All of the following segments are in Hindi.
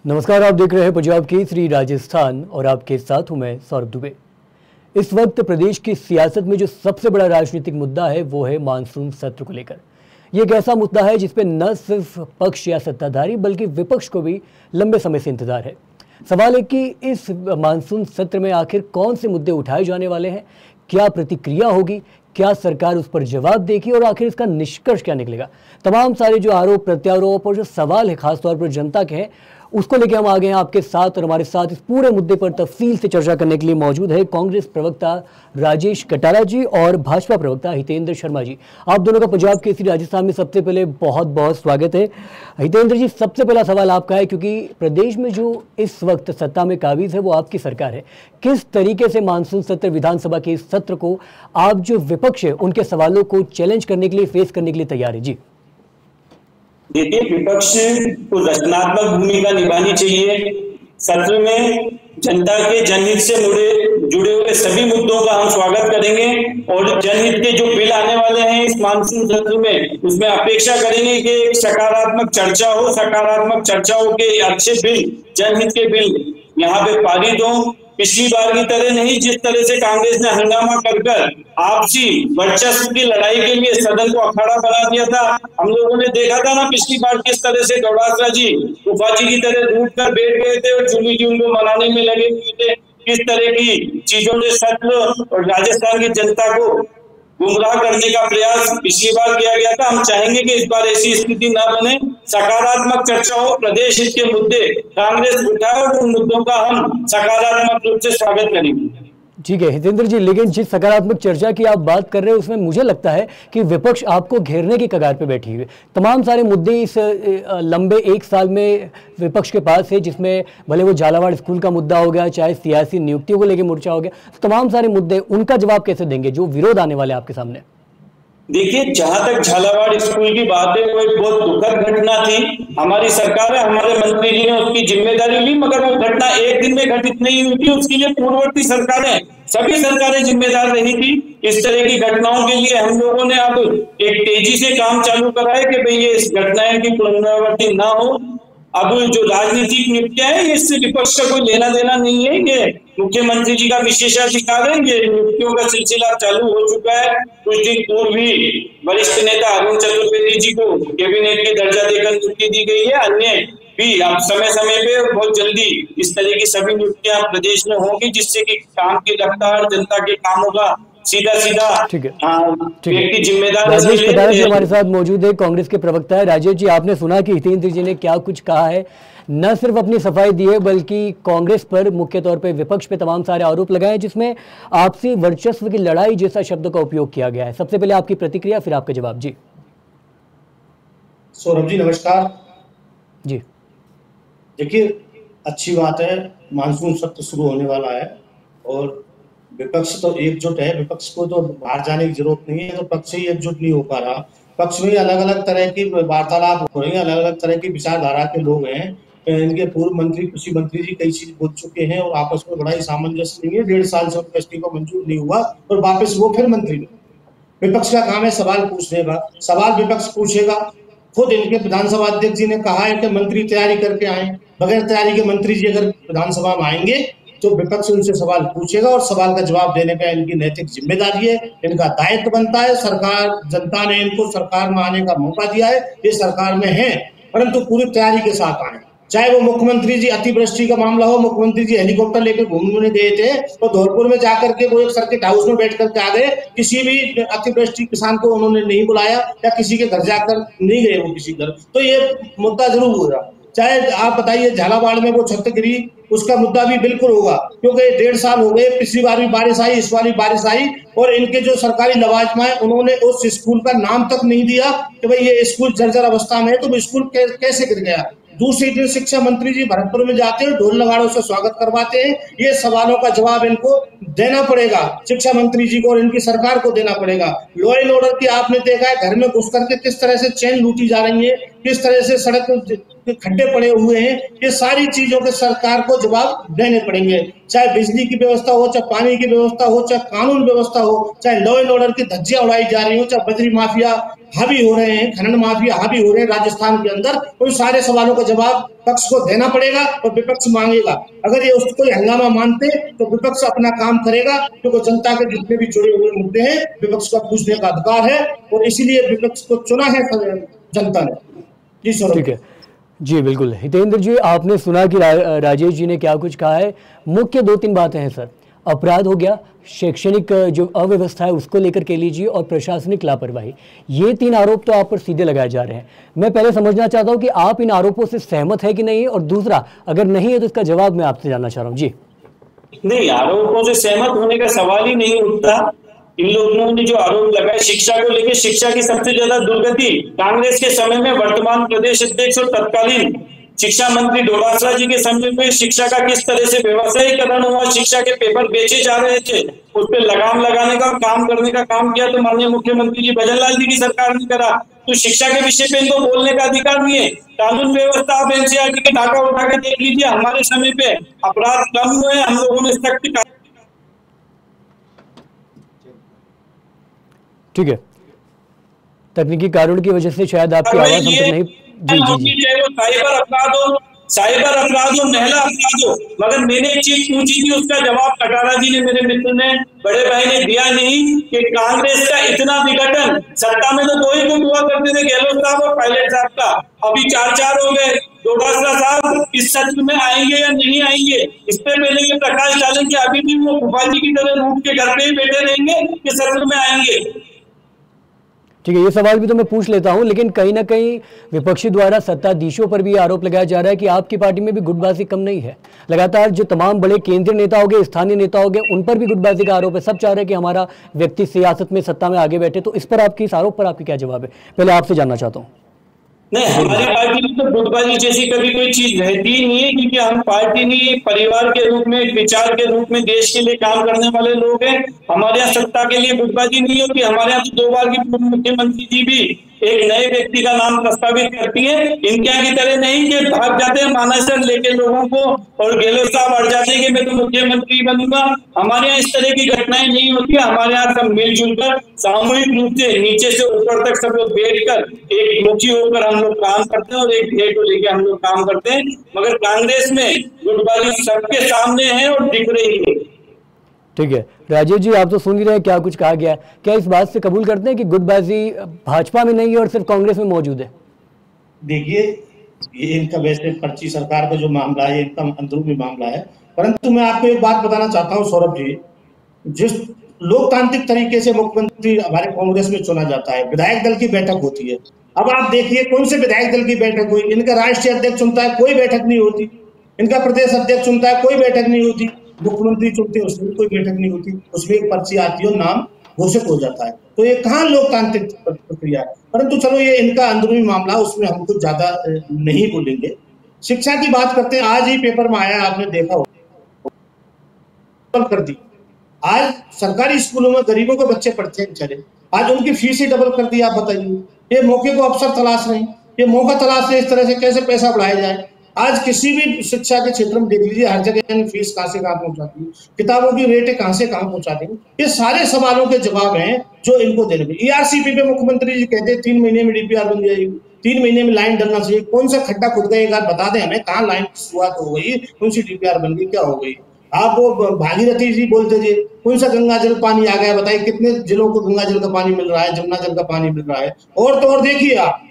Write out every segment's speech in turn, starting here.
नमस्कार, आप देख रहे हैं पंजाब केसरी राजस्थान और आपके साथ हूं मैं सौरभ दुबे। इस वक्त प्रदेश की सियासत में जो सबसे बड़ा राजनीतिक मुद्दा है वो है मानसून सत्र को लेकर। ये एक ऐसा मुद्दा है जिसपे न सिर्फ पक्ष या सत्ताधारी बल्कि विपक्ष को भी लंबे समय से इंतजार है। सवाल है कि इस मानसून सत्र में आखिर कौन से मुद्दे उठाए जाने वाले हैं, क्या प्रतिक्रिया होगी, क्या सरकार उस पर जवाब देगी और आखिर इसका निष्कर्ष क्या निकलेगा। तमाम सारे जो आरोप प्रत्यारोप और जो सवाल है खासतौर पर जनता के हैं, उसको लेके हम आ गए हैं आपके साथ। और हमारे साथ इस पूरे मुद्दे पर तफसील से चर्चा करने के लिए मौजूद है कांग्रेस प्रवक्ता राजेश कटारा जी और भाजपा प्रवक्ता हितेंद्र शर्मा जी। आप दोनों का पंजाब केसरी राजस्थान में सबसे पहले बहुत बहुत स्वागत है। हितेंद्र जी, सबसे पहला सवाल आपका है, क्योंकि प्रदेश में जो इस वक्त सत्ता में काबिज है वो आपकी सरकार है। किस तरीके से मानसून सत्र, विधानसभा के इस सत्र को आप जो विपक्ष है उनके सवालों को चैलेंज करने के लिए, फेस करने के लिए तैयार है? जी देखिए, विपक्ष को रचनात्मक भूमिका निभानी चाहिए। सत्र में जनता के जनहित से जुड़े हुए सभी मुद्दों का हम स्वागत करेंगे और जनहित के जो बिल आने वाले हैं इस मानसून सत्र में, उसमें अपेक्षा करेंगे कि एक सकारात्मक चर्चा हो, सकारात्मक चर्चा हो के अच्छे बिल, जनहित के बिल यहाँ पे पारित हो। पिछली बार की तरह नहीं, जिस तरह से कांग्रेस ने हंगामा कर आपसी वर्चस्व की लड़ाई के लिए सदन को अखाड़ा बना दिया था। हम लोगों ने देखा था ना पिछली बार किस तरह से गौड़ासरा जी गुफा जी की तरह रूठ कर बैठ गए थे और चुनी जी उनको मनाने में लगे हुए थे। किस तरह की चीजों ने सत्र और राजस्थान की जनता को गुमराह करने का प्रयास पिछली बार किया गया था। हम चाहेंगे कि इस बार ऐसी स्थिति ना बने, सकारात्मक चर्चा हो, प्रदेश हित के मुद्दे कांग्रेस उठाए और उन मुद्दों का हम सकारात्मक रूप से स्वागत करेंगे। ठीक है हितेंद्र जी, लेकिन जिस सकारात्मक चर्चा की आप बात कर रहे हैं उसमें मुझे लगता है कि विपक्ष आपको घेरने की कगार पे बैठी हुई है। तमाम सारे मुद्दे इस लंबे एक साल में विपक्ष के पास है, जिसमें भले वो झालावाड़ स्कूल का मुद्दा हो गया, चाहे सियासी नियुक्तियों को लेकर मोर्चा हो गया, तमाम सारे मुद्दे, उनका जवाब कैसे देंगे जो विरोध आने वाले आपके सामने? देखिए, जहां तक झालावाड़ स्कूल की बात है वो एक बहुत दुखद घटना थी। हमारी सरकार है, हमारे मंत्री जी ने उसकी जिम्मेदारी ली, मगर वो घटना एक दिन में घटित नहीं हुई थी। उसके लिए पूर्ववर्ती सरकारें, सभी सरकारें जिम्मेदार रही थी। इस तरह की घटनाओं के लिए हम लोगों ने अब एक तेजी से काम चालू करा है कि भाई ये इस घटनाएं की पुनरावृत्ति ना हो। अब जो राजनीतिक नियुक्तियां है इससे विपक्ष का कोई लेना देना नहीं है। ये मुख्यमंत्री जी का विशेषाधिकार है। ये नियुक्तियों का सिलसिला चालू हो चुका है। कुछ दिन पूर्व ही वरिष्ठ नेता अरुण चतुर्वेदी जी को कैबिनेट के दर्जा देकर नियुक्ति दी गई है। अन्य भी अब समय समय पे बहुत जल्दी इस तरह की सभी नियुक्तियां प्रदेश में होंगी, जिससे कि काम की रफ्तार, जनता के कामों का सीधा ठीक है। जिम्मेदार। राजेश कटारा जी हमारे साथ मौजूद है, कांग्रेस के प्रवक्ता है। राजेश जी, आपने सुना कि हितेंद्र जी ने क्या कुछ कहा है, न सिर्फ अपनी सफाई दी है बल्कि कांग्रेस पर, मुख्य तौर पे विपक्ष पे तमाम सारे आरोप लगाए जिसमें आपसी वर्चस्व की लड़ाई जैसा शब्द का उपयोग किया गया है। सबसे पहले आपकी प्रतिक्रिया, फिर आपका जवाब। जी सौरभ जी नमस्कार जी। देखिए, अच्छी बात है, मानसून सत्र शुरू होने वाला है और विपक्ष तो एकजुट है। विपक्ष को तो बाहर जाने की जरूरत नहीं है, तो पक्ष ही एकजुट नहीं हो पा रहा। पक्ष में अलग अलग तरह की वार्तालाप हो रही है, अलग अलग तरह की विचारधारा के लोग हैं। इनके पूर्व मंत्री, कृषि मंत्री जी कई चीज बोल चुके हैं और आपस में बड़ा ही सामंजस्य नहीं है। 1.5 साल से उनका इस्तीफा मंजूर नहीं हुआ और वापस वो फिर मंत्री बने। विपक्ष का काम है सवाल पूछने का, सवाल विपक्ष पूछेगा। खुद इनके विधानसभा अध्यक्ष जी ने कहा है कि मंत्री तैयारी करके आए। बगैर तैयारी के मंत्री जी अगर विधानसभा में आएंगे तो विपक्ष उनसे सवाल पूछेगा और सवाल का जवाब देने का इनकी नैतिक जिम्मेदारी है, इनका दायित्व बनता है। सरकार, जनता ने इनको सरकार में आने का मौका दिया है, ये सरकार में है, परंतु पूरी तैयारी के साथ आए। चाहे वो मुख्यमंत्री जी अतिवृष्टि का मामला हो, मुख्यमंत्री जी हेलीकॉप्टर लेकर घूमने गए थे तो धौलपुर में जाकर के वो एक सर्किट हाउस में बैठ करके आ गए। किसी भी अतिवृष्टि किसान को उन्होंने नहीं बुलाया या किसी के घर जाकर नहीं गए वो किसी घर, तो ये मुद्दा जरूर होगा। चाहे आप बताइए झालावाड़ में वो छत गिरी, उसका मुद्दा भी बिल्कुल होगा, क्योंकि 1.5 साल हो गए। पिछली बार भी बारिश आई, इस बार भी बारिश आई और इनके जो सरकारी लवाजमा है उन्होंने उस स्कूल का नाम तक नहीं दिया कि भाई ये स्कूल जर्जर अवस्था में है, तो स्कूल कैसे गिर गया। दूसरी दिन शिक्षा मंत्री जी भरतपुर में जाते हैं, ढोल नगाड़ों से स्वागत करवाते हैं। ये सवालों का जवाब इनको देना पड़ेगा, शिक्षा मंत्री जी को और इनकी सरकार को देना पड़ेगा। लॉ एंड ऑर्डर की आपने देखा है, घर में घुस करके किस तरह से चेन लूटी जा रही है, किस तरह से सड़क के खड्डे पड़े हुए हैं, ये सारी चीजों के सरकार को जवाब देने पड़ेंगे। चाहे बिजली की व्यवस्था हो, चाहे पानी की व्यवस्था हो, चाहे कानून व्यवस्था हो, चाहे लॉ एंड ऑर्डर की धज्जियां उड़ाई जा रही हो, चाहे बजरी माफिया हावी हो रहे हैं, खनन माफिया हावी हो रहे हैं राजस्थान के अंदर, उन सारे सवालों का जवाब पक्ष को देना पड़ेगा और विपक्ष मांगेगा। अगर ये उसको हंगामा मानते तो विपक्ष अपना काम करेगा, क्योंकि जनता के जितने भी जुड़े हुए मुद्दे हैं विपक्ष का पूछने का अधिकार है और इसीलिए विपक्ष को चुना है जनता ने। जी सर। ठीक है जी, बिल्कुल। हितेंद्र जी, आपने सुना कि राजेश जी ने क्या कुछ कहा है। मुख्य 2-3 बातें हैं सर। अपराध हो गया, शैक्षणिक जो अव्यवस्था है उसको लेकर के लीजिए, और प्रशासनिक लापरवाही। ये 3 आरोप तो आप पर सीधे लगाए जा रहे हैं। मैं पहले समझना चाहता हूं कि आप इन आरोपों से सहमत है कि नहीं, और दूसरा अगर नहीं है तो इसका जवाब मैं आपसे जानना चाह रहा हूँ। जी नहीं, आरोपों से सहमत होने का सवाल ही नहीं उठता। इन लोगों ने जो आरोप लगाए शिक्षा को लेकर, शिक्षा की सबसे ज्यादा दुर्गति कांग्रेस के समय में वर्तमान प्रदेश अध्यक्ष और तत्कालीन शिक्षा मंत्री डोटासरा जी के समय में शिक्षा का किस तरह से व्यवसायीकरण हुआ, शिक्षा के पेपर बेचे जा रहे थे, उस पर लगाम लगाने का काम करने का काम किया तो माननीय मुख्यमंत्री जी भजनलाल जी की सरकार ने करा। तो शिक्षा के विषय पे इनको बोलने का अधिकार नहीं है। कानून व्यवस्था आप एनसीईआरटी के ढाका उठा के देख लीजिए, हमारे समय पे अपराध कम हुए, हम लोगों ने सख्त। ठीक है, तकनीकी कारणों की वजह से शायद आपकी आवाज हम तक नहीं। जी, चाहे वो साइबर अपराध हो, महिला अपराध हो, मगर मैंने एक चीज पूछी थी, उसका जवाब कटारा जी ने, मेरे मित्र ने, बड़े भाई ने दिया नहीं कि कांग्रेस का इतना विघटन, सत्ता में तो 2 ही गुट हुआ करते थे, गहलोत साहब और पायलट साहब का, अभी 4 हो गए। डोटासरा साहब इस सत्र में आएंगे या नहीं आएंगे, इस पे पहले ये प्रकाश डालें कि अभी भी वो भोपाल जी की तरह रूट के घर पे ही बैठे रहेंगे कि सत्र में आएंगे। ठीक है, ये सवाल भी तो मैं पूछ लेता हूं, लेकिन कहीं ना कहीं विपक्षी द्वारा सत्ताधीशों पर भी आरोप लगाया जा रहा है कि आपकी पार्टी में भी गुटबाजी कम नहीं है। लगातार जो तमाम बड़े केंद्रीय नेता हो गए, स्थानीय नेता हो गए, उन पर भी गुटबाजी का आरोप है। सब चाह रहे हैं कि हमारा व्यक्ति सियासत में, सत्ता में आगे बैठे। तो इस पर आपकी, इस आरोप पर आपकी क्या जवाब है, पहले आपसे जानना चाहता हूँ। नहीं, हमारी पार्टी में तो गुटबाजी जैसी कभी कोई चीज रहती ही नहीं है, क्योंकि हम पार्टी नहीं, परिवार के रूप में, विचार के रूप में देश के लिए काम करने वाले लोग हैं। हमारे यहाँ सत्ता के लिए गुटबाजी नहीं होती। हमारे यहाँ तो 2 बार की पूर्व मुख्यमंत्री जी भी एक नए व्यक्ति का नाम प्रस्तावित करती है। इनके यहाँ की तरह नहीं कि भाग जाते हैं मानसर लेके लोगों को और गहलोत साहब अड़ जाते हैं कि मैं तो मुख्यमंत्री बनूंगा। हमारे यहाँ इस तरह की घटनाएं नहीं होती। हमारे यहाँ सब मिलजुल कर सामूहिक रूप से नीचे से ऊपर तक सब लोग बैठ कर एक मुखी होकर हम लोग काम करते हैं और एक ध्येय को लेकर हम लोग काम करते हैं। मगर कांग्रेस में गुटबाजी सबके सामने है और दिख रही है। ठीक है, राजेश जी, आप तो सुन ही रहे हैं क्या कुछ कहा गया। क्या इस बात से कबूल करते हैं कि गुटबाजी भाजपा में नहीं है और सिर्फ कांग्रेस में मौजूद है? देखिए, ये इनका वैसे पर्ची सरकार का जो मामला है, इनका अंदरूनी मामला है। परंतु मैं आपको एक बात बताना चाहता हूँ सौरभ जी, जिस लोकतांत्रिक तरीके से मुख्यमंत्री हमारे कांग्रेस में चुना जाता है, विधायक दल की बैठक होती है। अब आप देखिए कौन से विधायक दल की बैठक हुई। इनका राष्ट्रीय अध्यक्ष चुनता है, कोई बैठक नहीं होती। इनका प्रदेश अध्यक्ष चुनता है, कोई बैठक नहीं होती। मुख्यमंत्री चुनते हैं, उसमें कोई बैठक नहीं होती। उसमें एक पर्ची आती है और नाम घोषित हो जाता है। तो ये कहाँ लोकतांत्रिक प्रक्रिया है। परंतु चलो, ये इनका अंदरूनी मामला, उसमें हम कुछ ज्यादा नहीं बोलेंगे। शिक्षा की बात करते हैं। आज ही पेपर में आया, आपने देखा हो, कर दी। आज सरकारी स्कूलों में गरीबों के बच्चे पढ़ते हैं बेचारे, आज उनकी फीस ही डबल कर दी। आप बताइए, ये मौके को अवसर तलाश रहे हैं, ये मौका तलाश रहे, इस तरह से कैसे पैसा बढ़ाया जाए। आज किसी भी शिक्षा के क्षेत्र में देख लीजिए, हर जगह फीस कहां से कहां पहुंचाती है, किताबों की रेटें कहां से कहां पहुंचाती है। ये सारे सवालों के जवाब हैं जो इनको देने में। ईआरसीपी पे मुख्यमंत्री जी कहते हैं 3 महीने में डीपीआर बन जाएगी, 3 महीने में लाइन डलना चाहिए। कौन सा खड्डा खुद गए, एक बार बता दें हमें, कहाँ लाइन की शुरुआत हो गई, कौन सी डीपीआर बन गई, क्या हो गई। आप वो भागीरथी जी बोलते थे, कौन सा गंगा जल पानी आ गया, बताइए कितने जिलों को गंगा जल का पानी मिल रहा है, जमुना जल का पानी मिल रहा है। और तो और देखिए, आप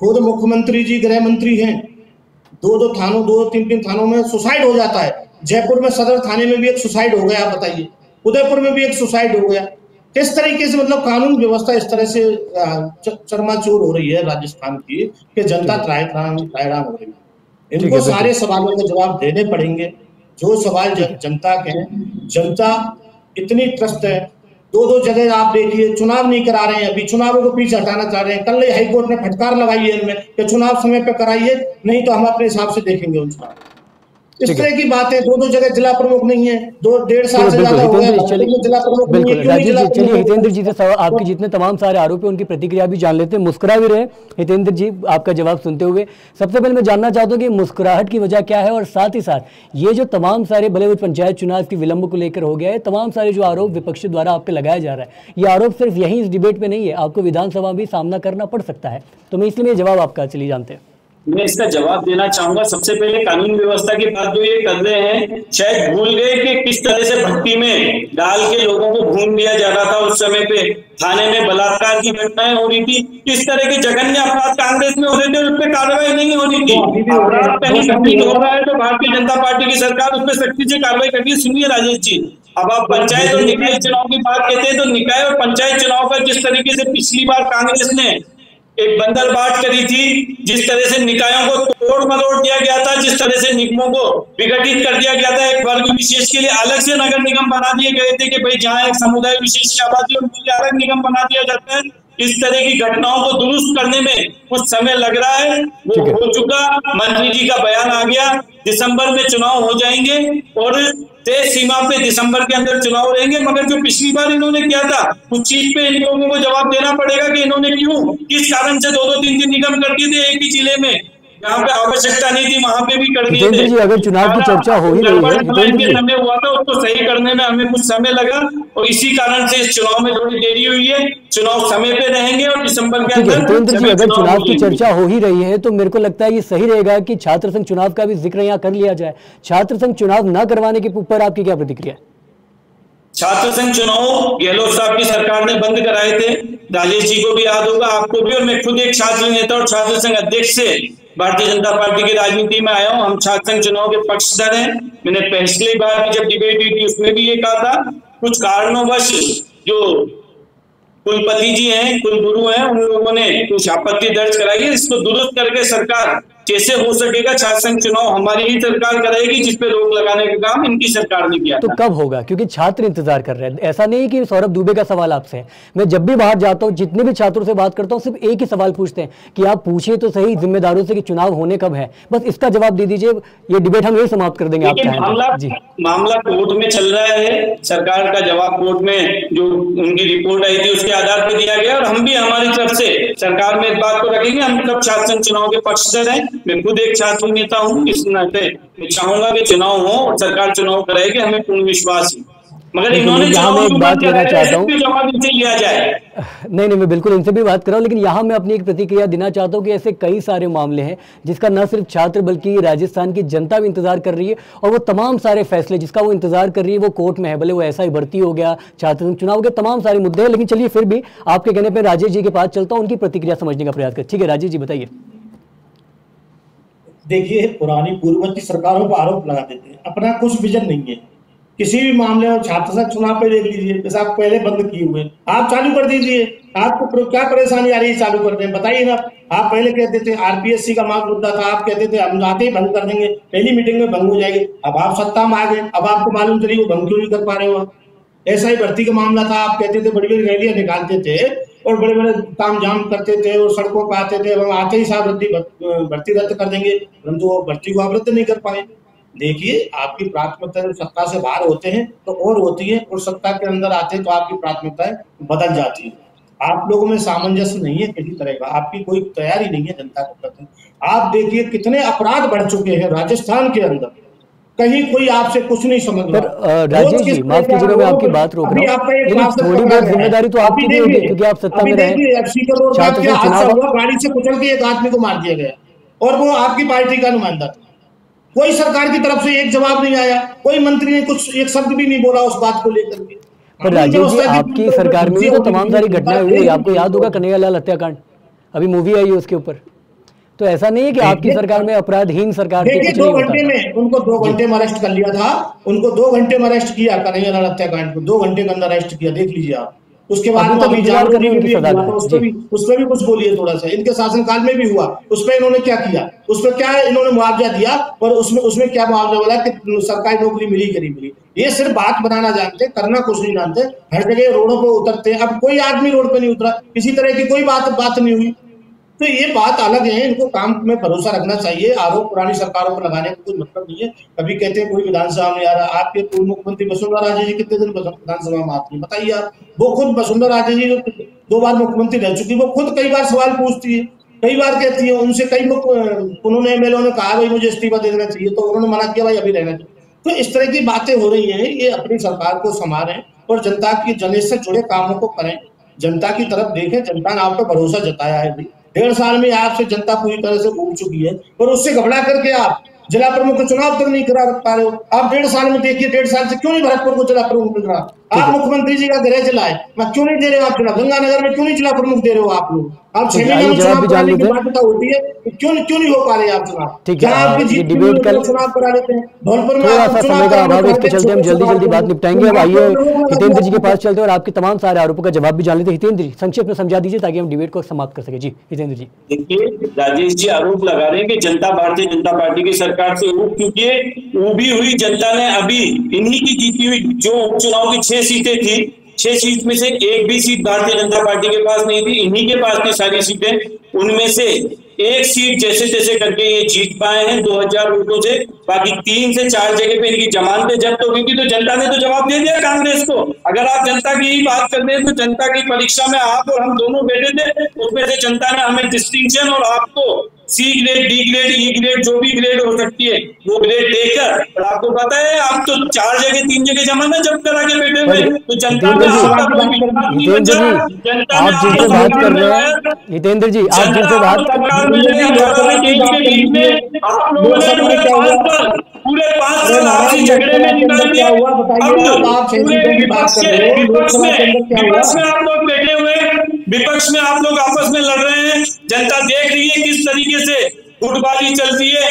खुद मुख्यमंत्री जी गृह मंत्री हैं, 2 थानों, 2-3 थानों में सुसाइड हो जाता है। जयपुर में सदर थाने में भी एक सुसाइड हो गया, बताइए। उदयपुर में भी एक सुसाइड हो गया। किस तरीके से, मतलब कानून व्यवस्था इस तरह से चरमाचूर हो रही है राजस्थान की कि जनता त्राहिमाम हो रही है। इनको सारे सवालों के जवाब देने पड़ेंगे, जो सवाल जनता के हैं। जनता इतनी त्रस्त है, 2 जगह आप देखिए चुनाव नहीं करा रहे हैं, अभी चुनावों को पीछे हटाना चाह रहे हैं। कल हाईकोर्ट ने फटकार लगाई है इनमें कि चुनाव समय पर कराइए, नहीं तो हम अपने हिसाब से देखेंगे उन चुनाव। इस तरह की बातें, दो जगह जिला प्रमुख नहीं है, 1.5 साल से ज्यादा हो गया, जिला प्रमुख नहीं है, क्यों नहीं जिला प्रमुख? चलिए हितेंद्र जी से आपके जितने तमाम सारे आरोप है उनकी प्रतिक्रिया भी जान लेते हैं। मुस्कुरा भी रहे हितेंद्र जी आपका जवाब सुनते हुए। सबसे पहले मैं जानना चाहता हूँ कि मुस्कुराहट की वजह क्या है, और साथ ही साथ ये जो तमाम सारे भले हुए पंचायत चुनाव की विलंब को लेकर हो गया है, तमाम सारे जो आरोप विपक्ष द्वारा आप पे लगाया जा रहा है, ये आरोप सिर्फ यही इस डिबेट में नहीं है, आपको विधानसभा भी सामना करना पड़ सकता है। तो मैं इसलिए जवाब आपका चलिए जानते हैं। मैं इसका जवाब देना चाहूंगा। सबसे पहले कानून व्यवस्था की बात जो ये कर रहे हैं, शायद भूल गए कि किस तरह से भट्टी में डाल के लोगों को भून दिया जा रहा था। उस समय पे थाने में बलात्कार की घटनाएं हो रही थी, किस तरह के जघन्य अपराध कांग्रेस में हो रहे थे, उस पर कार्रवाई नहीं हो रही थी। अपराध कहीं घटित हो रहा है तो भारतीय जनता पार्टी की सरकार उस पर सख्ती से कार्रवाई करती है। सुनिए राजेश जी, अब आप पंचायत और निकाय चुनाव की बात कहते हैं, तो निकाय और पंचायत चुनाव का जिस तरीके से पिछली बार कांग्रेस ने एक बंदरबाट करी थी, जिस तरह से निकायों को तोड़ मरोड़ दिया गया था, जिस तरह से निगमों को विघटित कर दिया गया था, एक वर्ग विशेष के लिए अलग से नगर निगम बना दिए गए थे कि भाई जहां एक समुदाय विशेष की आबादी उनके लिए अलग निगम बना दिया जाता है। इस तरह की घटनाओं को दुरुस्त करने में कुछ समय लग रहा है, वो हो चुका। मंत्री जी का बयान आ गया, दिसंबर में चुनाव हो जाएंगे और तय सीमा पे दिसंबर के अंदर चुनाव रहेंगे। मगर जो पिछली बार इन्होंने किया था, उस चीज पे इन लोगों को जवाब देना पड़ेगा कि इन्होंने क्यों, किस कारण से 2-2, 3-3 निगम कर दिए थे एक ही जिले में, जहाँ पे आवश्यकता नहीं थी वहां पे भी कर दिए थे। जी, अगर चुनाव की चर्चा हो ही रही है, समय हुआ था उसको सही करने में हमें कुछ समय लगा और इसी कारण से इस चुनाव में थोड़ी देरी हुई है। चुनाव समय पे रहेंगे और दिसंबर के अंदर। हितेंद्र जी, अगर चुनाव की चर्चा हो ही रही है तो मेरे को लगता है ये सही रहेगा कि छात्र संघ चुनाव का भी जिक्र यहाँ कर लिया जाए। छात्र संघ चुनाव न करवाने के ऊपर आपकी क्या प्रतिक्रिया है? छात्र संघ चुनाव गहलोत साहब की सरकार ने बंद कराए थे, राजेश जी को भी याद होगा, आपको भी, और मैं खुद एक छात्र नेता और छात्र संघ अध्यक्ष से भारतीय जनता पार्टी की राजनीति में आया हूं। हम छात्र संघ चुनाव के पक्षधर हैं। मैंने पिछली बार भी जब डिबेट हुई थी उसमें भी ये कहा था, कुछ कारणोंवश जो कुलपति जी हैं, कुलगुरु हैं, उन लोगों ने कुछ आपत्ति दर्ज कराई है। इसको दुरुस्त करके सरकार कैसे हो सकेगा, छात्र संघ चुनाव हमारी ही सरकार कराएगी, जिसपे रोक लगाने का काम इनकी सरकार ने किया। तो कब होगा, क्योंकि छात्र इंतजार कर रहे हैं। ऐसा नहीं कि सौरभ दुबे का सवाल आपसे है, मैं जब भी बाहर जाता हूं, जितने भी छात्रों से बात करता हूं, सिर्फ एक ही सवाल पूछते हैं कि आप पूछिए तो सही जिम्मेदारों से कि चुनाव होने कब है, बस इसका जवाब दे दीजिए। ये डिबेट हम यही समाप्त कर देंगे। मामला कोर्ट में चल रहा है, सरकार का जवाब कोर्ट में जो उनकी रिपोर्ट आई थी उसके आधार पर दिया गया, और हम भी हमारी तरफ से सरकार में इस बात को रखेंगे। हम सब छात्र संघ चुनाव के पक्षधर हैं, मैं खुद एक छात्र नेता हूं, इस नाते मैं चाहूंगा कि चुनाव हो और सरकार चुनाव कराएगी, हमें पूर्ण विश्वास है। मगर इन्होंने यहाँ मैं एक बात कहना चाहता हूँ, जवाब इनसे लिया जाए। नहीं, मैं बिल्कुल इनसे भी बात कर रहा हूँ, लेकिन यहाँ मैं अपनी एक प्रतिक्रिया देना चाहता हूँ कि ऐसे कई सारे मामले हैं जिसका न सिर्फ छात्र बल्कि राजस्थान की जनता भी इंतजार कर रही है, और वो तमाम सारे फैसले जिसका वो इंतजार कर रही है वो कोर्ट में है। भले वो ऐसा ही भर्ती हो गया, छात्र चुनाव के तमाम सारे मुद्दे हैं, लेकिन चलिए फिर भी आपके कहने पर राजेश जी के पास चलता हूँ, उनकी प्रतिक्रिया समझने का प्रयास कर। ठीक है राजेश जी, बताइए। देखिए, पुरानी पूर्ववर्ती सरकारों पर आरोप लगा देते हैं, अपना कुछ विजन नहीं है किसी भी मामले में। छात्र संघ चुनाव पे देख लीजिए, जैसे आप पहले बंद किए हुए, आप चालू कर दीजिए। आपको क्या परेशानी आ रही है चालू करते हैं, बताइए ना। आप पहले कहते थे आरपीएससी का मुद्दा था, आप कहते थे हम आते ही भंग कर देंगे, पहली मीटिंग में भंग हो जाएगी। अब आप सत्ता में आ गए, अब आपको मालूम चली वो भंग क्यों नहीं कर पा रहे हो। ऐसा ही भर्ती का मामला था, आप कहते थे बड़ी बड़ी रैलियां निकालते थे और बड़े बड़े काम जाम करते थे और सड़कों पर आते थे, हम आते ही साहब भर्ती रद्द कर देंगे, परंतु वो भर्ती को आप रद्द नहीं कर पाए। देखिए, आपकी प्राथमिकता जब सत्ता से बाहर होते हैं तो और होती है, और सत्ता के अंदर आते हैं तो आपकी प्राथमिकताएं बदल जाती है। आप लोगों में सामंजस्य नहीं है किसी तरह का, आपकी कोई तैयारी नहीं है जनता के प्रति। आप देखिए कितने अपराध बढ़ चुके हैं राजस्थान के अंदर, कहीं कोई आपसे कुछ नहीं समझ रहा। राजेश जी, माफ कीजिएगा मैं आपकी बात रोक रहा हूं, लेकिन थोड़ी बहुत जिम्मेदारी तो आपकी भी होगी, क्योंकि आप सत्ता में रहे। गाड़ी से कुचल के एक आदमी को मार दिया गया और वो आपकी पार्टी का नुमाइंदा था। कोई सरकार की तरफ से एक जवाब नहीं आया, कोई मंत्री ने कुछ एक शब्द भी नहीं बोला उस बात को लेकर के। पर राजेश जी, आपकी सरकार में भी तो तमाम सारी घटनाएं हुई, आपको याद होगा कन्हैयालाल हत्याकांड, अभी मूवी आई है उसके ऊपर। तो ऐसा नहीं है कि आपकी सरकार में अपराधहीन सरकार थी। 2 घंटे में उनको 2 घंटे में अरेस्ट कर लिया था, उनको 2 घंटे में अरेस्ट किया, कन्हैयालाल हत्याकांड को 2 घंटे के अंदर अरेस्ट किया, देख लीजिए आप। उसके बाद में उसमें भी कुछ बोलिए थोड़ा सा, इनके शासनकाल में भी हुआ, उसमें इन्होंने क्या किया, उसमें क्या इन्होंने मुआवजा दिया, और उसमें क्या मुआवजा बोला कि सरकारी नौकरी मिली कि नहीं मिली। ये सिर्फ बात बनाना जानते, करना कुछ नहीं जानते, हर जगह रोडों पर उतरते हैं। अब कोई आदमी रोड पे नहीं उतरा, किसी तरह की कोई बात नहीं हुई। तो ये बात अलग है, इनको काम में भरोसा रखना चाहिए। आरोप पुरानी सरकारों पर लगाने का कोई मतलब नहीं है। कभी कहते हैं कोई विधानसभा में आ रहा, आपके पूर्व मुख्यमंत्री वसुंधरा राजे जी कितने दिन विधानसभा में आती है बताइए आप। वो खुद वसुंधरा राजे जी 2 बार मुख्यमंत्री रह चुकी, वो खुद कई बार सवाल पूछती है, कई बार कहती है। उनसे उन्होंने एमएलए ने कहा भाई मुझे इस्तीफा दे देना चाहिए, तो उन्होंने मना किया भाई अभी रहना चाहिए। तो इस तरह की बातें हो रही हैं। ये अपनी सरकार को संभालें और जनता की जनहित से जुड़े कामों को करें, जनता की तरफ देखें। जनता ने आप पर भरोसा जताया है। 1.5 साल में आपसे जनता पूरी तरह से उब चुकी है, और उससे घबरा करके आप जिला प्रमुख का चुनाव तक नहीं करा पा रहे हो। आप 1.5 साल में देखिए, 1.5 साल से क्यों नहीं भरतपुर को जिला प्रमुख मिल रहा? आप मुख्यमंत्री जी का गृह जिला है, मैं क्यों नहीं दे रहे हो आप जिला? गंगानगर में क्यों नहीं जिला प्रमुख दे रहे हो आप लोग? आप 6 महीने में चुनाव कराने की बाध्यता होती है, क्यों नहीं हो पा रहे आप चुनाव? ठीक है, आपकी जीत डिबेट कर चुनाव करा लेते हैं धौलपुर में, थोड़ा सा समय का अभाव है, इसके चलते हम जल्दी बात निपटाएंगे। अब आइए हितेंद्र जी के पास चलते हैं और आपके तमाम सारे आरोपों का जवाब भी जान लेते हैं। हितेंद्र जी संक्षेप में समझा दीजिए ताकि हम डिबेट को समाप्त कर सके। जी हितेंद्र जी। देखिए, राजेश जी आरोप लगा रहे हैं कि जनता भारतीय जनता पार्टी की सरकार से ऊब चुकी है। ऊबी हुई जनता ने अभी इन्हीं की जीती हुई जो उपचुनाव की 6 सीटें थी, 6 सीट में से एक भी सीट भारतीय जनता पार्टी के पास नहीं थी, इन्हीं के पास थी सारी सीटें। उनमें से एक सीट जैसे तैसे करके ये जीत पाए हैं 2000 वोटों से। बाकी 3 से 4 जगह पे इनकी जमानतें जब्त हो गई थी। तो जनता ने तो जवाब दे दिया कांग्रेस को। अगर आप जनता की ही बात करते हैं तो जनता की परीक्षा में आप और हम दोनों बैठे थे, उसमें से जनता ने हमें डिस्टिंक्शन और आपको C grade, D grade, E grade, जो भी ग्रेड हो सकती है वो ग्रेड देकर, और आपको पता है आप तो 4 जगह 3 जगह जमानत जब्त करा के बैठे हुए। तो जनता में आपका कोई विश्वास नहीं बचा। जनता ने आपको सरकार में लाया। हितेंद्र जी आप जिनसे बात सरकार में लाया 2023 के बीच में आप लोगों ने पूरे 5 साल आपसी झगड़े में निकाल दिया। अब पूरे विपक्ष में आप लोग बैठे हुए, विपक्ष में आप लोग आपस में लड़ रहे हैं। जनता देख रही है किस तरीके से गुटबाजी चलती है।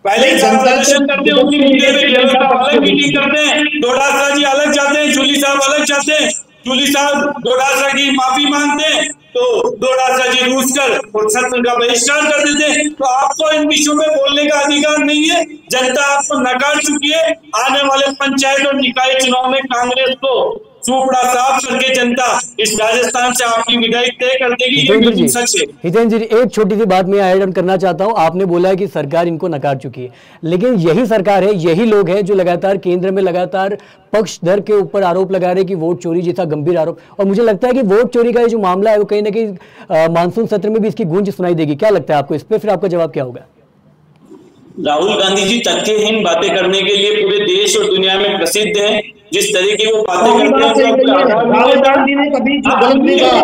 पहले प्रदर्शन करते हैं, उसी मुद्दे पे अलग मीटिंग करते हैं, डोडासरा जी अलग जाते हैं, चूली साहब अलग जाते हैं, चूली साहब डोडासरा की माफी मांगते हैं तो डोडासरा जी रूस कर और सत्र का बहिष्कार कर देते हैं। तो आपको इन विषयों में बोलने का अधिकार नहीं है। जनता आपको नकार चुकी है। आने वाले पंचायत और निकाय चुनाव में कांग्रेस को चूपड़ा साफ करके जनता इस राजस्थान से आपकी विदाई तय कर देगी। ये सच है। हितेंद्र जी एक छोटी सी बात मैं ऐड ऑन करना चाहता हूं। आपने बोला है कि सरकार इनको नकार चुकी है, लेकिन यही सरकार है, यही लोग हैं जो लगातार केंद्र में लगातार पक्ष दर के ऊपर आरोप लगा रहे हैं कि वोट चोरी जैसा गंभीर आरोप। और मुझे लगता है कि वोट चोरी का ये जो मामला है वो कहीं ना कहीं मानसून सत्र में भी इसकी गूंज सुनाई देगी। क्या लगता है आपको इस पर? फिर आपका जवाब क्या होगा? राहुल गांधी जी तथ्यहीन बातें करने के लिए पूरे देश और दुनिया में प्रसिद्ध हैं। जिस तरह की वो बातें करते हैं, राहुल गांधी ने कभी गलत नहीं कहा।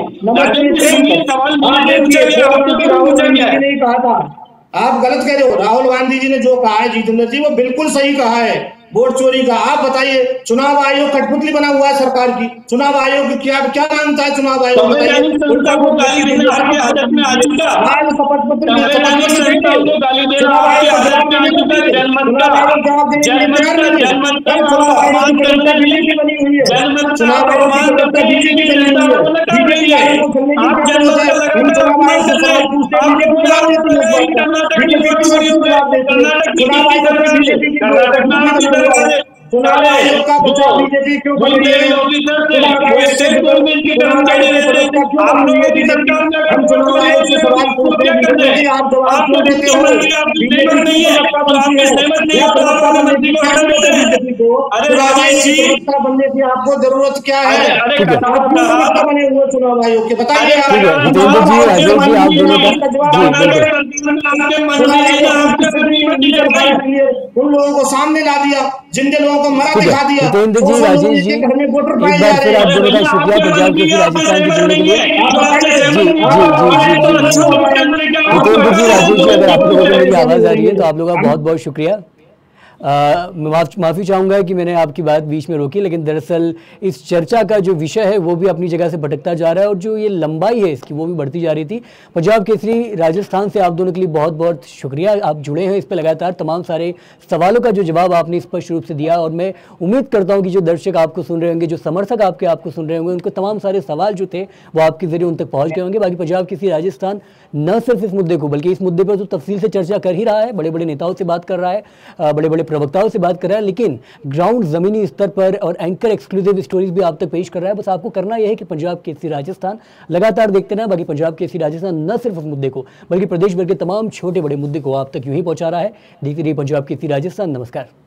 आप गलत कह रहे हो। राहुल गांधी जी ने जो कहा है जितेंद्र जी, वो बिल्कुल सही कहा है वोट चोरी का। आप बताइए, चुनाव आयोग कठपुतली बना हुआ है सरकार की। चुनाव आयोग क्या क्या मानता है चुनाव आयोग? शपथ चुनाव आयोग का बचाव बीजेपी क्यों कर रही है? हम चुनाव आयोग से सवाल पूछते हैं, आप जवाब क्यों देते हो? बीजेपी बनने की आपको जरूरत क्या है? बने हुए चुनाव आयोग के बताइए। उन लोगों को सामने ला दिया जिनके लोगों को मरा दिखा दिया। हितेंद्र जी, राजेश जी, एक बार फिर आप दोनों का शुक्रिया पंजाब के राजस्थान की जुड़ने के लिए। हितेंद्र जी, राजेश जी, अगर आप लोगों को मेरी आवाज आ रही है तो आप लोगों का बहुत बहुत शुक्रिया। माफ़ी चाहूँगा कि मैंने आपकी बात बीच में रोकी, लेकिन दरअसल इस चर्चा का जो विषय है वो भी अपनी जगह से भटकता जा रहा है और जो ये लंबाई है इसकी वो भी बढ़ती जा रही थी। पंजाब केसरी राजस्थान से आप दोनों के लिए बहुत बहुत शुक्रिया। आप जुड़े हैं इस पर लगातार, तमाम सारे सवालों का जो जवाब आपने स्पष्ट रूप से दिया और मैं उम्मीद करता हूँ कि जो दर्शक आपको सुन रहे होंगे, जो समर्थक आपको सुन रहे होंगे, उनको तमाम सारे सवाल जो थे वो आपके जरिए उन तक पहुँच गए होंगे। बाकी पंजाब केसरी राजस्थान न सिर्फ इस मुद्दे को बल्कि इस मुद्दे पर तो तफसील से चर्चा कर ही रहा है, बड़े बड़े नेताओं से बात कर रहा है, बड़े बड़े प्रवक्ताओं से बात कर रहा है, लेकिन ग्राउंड जमीनी स्तर पर और एंकर एक्सक्लूसिव स्टोरीज भी आप तक पेश कर रहा है। बस आपको करना यह है कि पंजाब केसरी राजस्थान लगातार देखते रहें। बाकी पंजाब केसरी राजस्थान न सिर्फ उस मुद्दे को बल्कि प्रदेश भर के तमाम छोटे बड़े मुद्दे को आप तक यूं ही पहुंचा रहा है। देखते रहिए पंजाब केसरी राजस्थान। नमस्कार।